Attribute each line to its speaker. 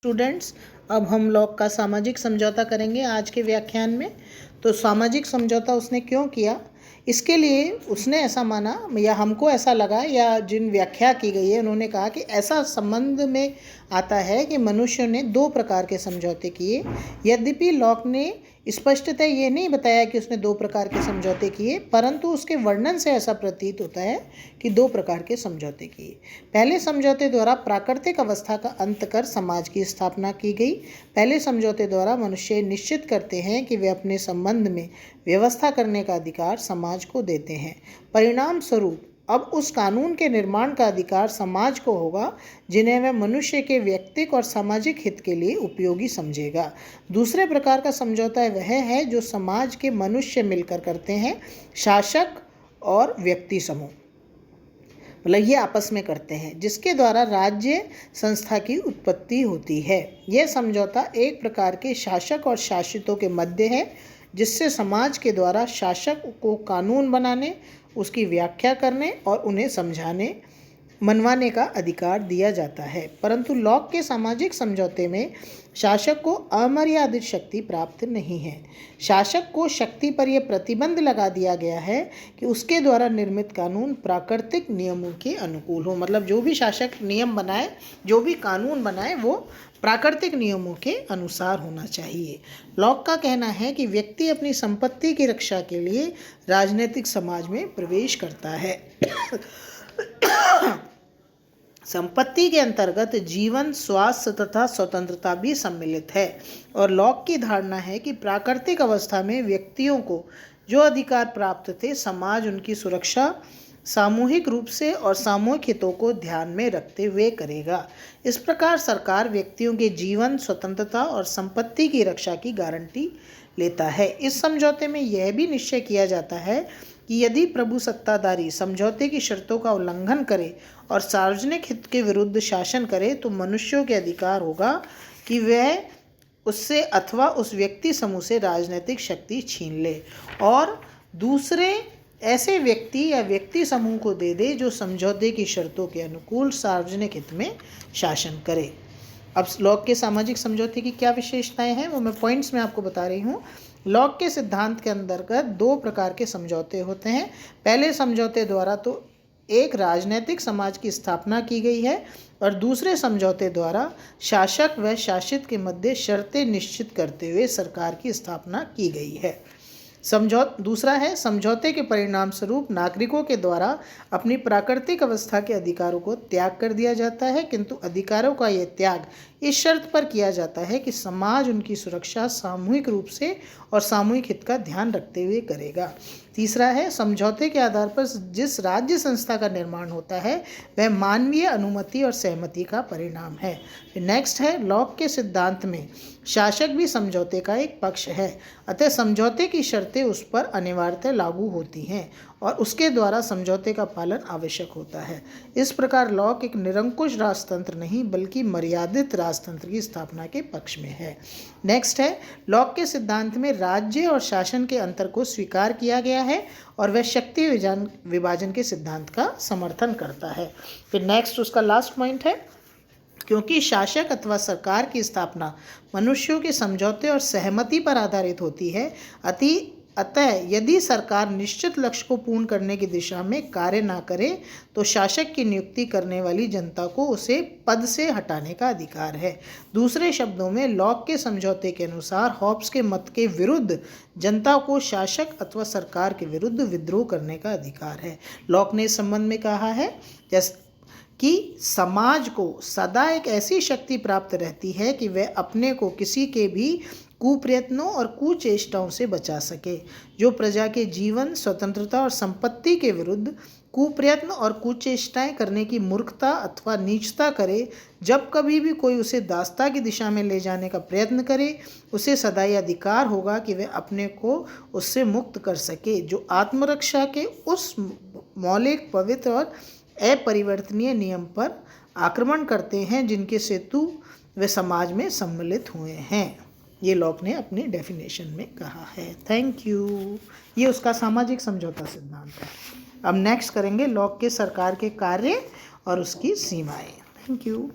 Speaker 1: Students, अब हम लोग का सामाजिक समझौता करेंगे आज के व्याख्यान में। तो सामाजिक समझौता उसने क्यों किया, इसके लिए उसने ऐसा माना या हमको ऐसा लगा या जिन व्याख्या की गई है उन्होंने कहा कि ऐसा संबंध में आता है कि मनुष्य ने दो प्रकार के समझौते किए। यद्यपि लॉक ने स्पष्टतः ये नहीं बताया कि उसने दो प्रकार के समझौते किए, परंतु उसके वर्णन से ऐसा प्रतीत होता है कि दो प्रकार के समझौते किए। पहले समझौते द्वारा प्राकृतिक अवस्था का अंत कर समाज की स्थापना की गई। पहले समझौते द्वारा मनुष्य निश्चित करते हैं कि वे अपने संबंध में व्यवस्था करने का अधिकार समाज को देते हैं। परिणाम स्वरूप अब उस कानून के निर्माण का अधिकार समाज को होगा जिन्हें वह मनुष्य के व्यक्तिक और सामाजिक हित के लिए उपयोगी समझेगा। दूसरे प्रकार का समझौता वह है जो समाज के मनुष्य मिलकर करते हैं, शासक और व्यक्ति समूह, मतलब ये आपस में करते हैं, जिसके द्वारा राज्य संस्था की उत्पत्ति होती है। यह समझौता एक प्रकार के शासक और शासितों के मध्य है, जिससे समाज के द्वारा शासक को कानून बनाने, उसकी व्याख्या करने और उन्हें समझाने मनवाने का अधिकार दिया जाता है। परंतु लॉक के सामाजिक समझौते में शासक को अमर्यादित शक्ति प्राप्त नहीं है। शासक को शक्ति पर यह प्रतिबंध लगा दिया गया है कि उसके द्वारा निर्मित कानून प्राकृतिक नियमों के अनुकूल हो, मतलब जो भी शासक नियम बनाए, जो भी कानून बनाए, वो प्राकृतिक नियमों के अनुसार होना चाहिए। लॉक का कहना है कि व्यक्ति अपनी संपत्ति की रक्षा के लिए राजनीतिक समाज में प्रवेश करता है। संपत्ति के अंतर्गत जीवन, स्वास्थ्य तथा स्वतंत्रता भी सम्मिलित है और लॉक की धारणा है कि प्राकृतिक अवस्था में व्यक्तियों को जो अधिकार प्राप्त थे, समाज उनकी सुरक्षा सामूहिक रूप से और सामूहिक हितों को ध्यान में रखते हुए करेगा। इस प्रकार सरकार व्यक्तियों के जीवन, स्वतंत्रता और संपत्ति की रक्षा की गारंटी लेता है। इस समझौते में यह भी निश्चय किया जाता है कि यदि प्रभु सत्ताधारी समझौते की शर्तों का उल्लंघन करे और सार्वजनिक हित के विरुद्ध शासन करे, तो मनुष्यों के अधिकार होगा कि वह उससे अथवा उस व्यक्ति समूह से राजनीतिक शक्ति छीन ले और दूसरे ऐसे व्यक्ति या व्यक्ति समूह को दे दे जो समझौते की शर्तों के अनुकूल सार्वजनिक हित में शासन करे। अब लॉक के सामाजिक समझौते की क्या विशेषताएं हैं वो मैं पॉइंट्स में आपको बता रही हूँ। लॉक के सिद्धांत के अंतर्गत दो प्रकार के समझौते होते हैं। पहले समझौते द्वारा तो एक राजनीतिक समाज की स्थापना की गई है और दूसरे समझौते द्वारा शासक व शासित के मध्य शर्तें निश्चित करते हुए सरकार की स्थापना की गई है। दूसरा है समझौते के परिणाम स्वरूप नागरिकों के द्वारा अपनी प्राकृतिक अवस्था के अधिकारों को त्याग कर दिया जाता है, किंतु अधिकारों का यह त्याग इस शर्त पर किया जाता है कि समाज उनकी सुरक्षा सामूहिक रूप से और सामूहिक हित का ध्यान रखते हुए करेगा। तीसरा है समझौते के आधार पर जिस राज्य संस्था का निर्माण होता है वह मानवीय अनुमति और सहमति का परिणाम है। नेक्स्ट है लॉक के सिद्धांत में शासक भी समझौते का एक पक्ष है, अतः समझौते की शर्तें उस पर अनिवार्यतः लागू होती हैं और उसके द्वारा समझौते का पालन आवश्यक होता है। इस प्रकार लॉक एक निरंकुश राजतंत्र नहीं बल्कि मर्यादित राजतंत्र की स्थापना के पक्ष में है। नेक्स्ट है लॉक के सिद्धांत में राज्य और शासन के अंतर को स्वीकार किया गया है और वह शक्ति विभाजन के सिद्धांत का समर्थन करता है। फिर नेक्स्ट उसका लास्ट पॉइंट है, क्योंकि शासक अथवा सरकार की स्थापना मनुष्यों के समझौते और सहमति पर आधारित होती है, अतः यदि सरकार निश्चित लक्ष्य को पूर्ण करने की दिशा में कार्य न करे तो शासक की नियुक्ति करने वाली जनता को उसे पद से हटाने का अधिकार है। दूसरे शब्दों में लॉक के समझौते के अनुसार हॉब्स के मत के विरुद्ध जनता को शासक अथवा सरकार के विरुद्ध विद्रोह करने का अधिकार है। लॉक ने इस संबंध में कहा है कि समाज को सदा एक ऐसी शक्ति प्राप्त रहती है कि वह अपने को किसी के भी कुप्रयत्नों और कुचेष्टाओं से बचा सके। जो प्रजा के जीवन, स्वतंत्रता और संपत्ति के विरुद्ध कुप्रयत्न और कुचेष्टाएं करने की मूर्खता अथवा नीचता करे, जब कभी भी कोई उसे दासता की दिशा में ले जाने का प्रयत्न करे, उसे सदा यह अधिकार होगा कि वह अपने को उससे मुक्त कर सके, जो आत्मरक्षा के उस मौलिक, पवित्र और अपरिवर्तनीय नियम पर आक्रमण करते हैं जिनके सेतु वे समाज में सम्मिलित हुए हैं। ये लॉक ने अपनी डेफिनेशन में कहा है। Thank you. ये उसका सामाजिक समझौता सिद्धांत है। अब नेक्स्ट करेंगे लॉक के सरकार के कार्य और उसकी सीमाएं। Thank you.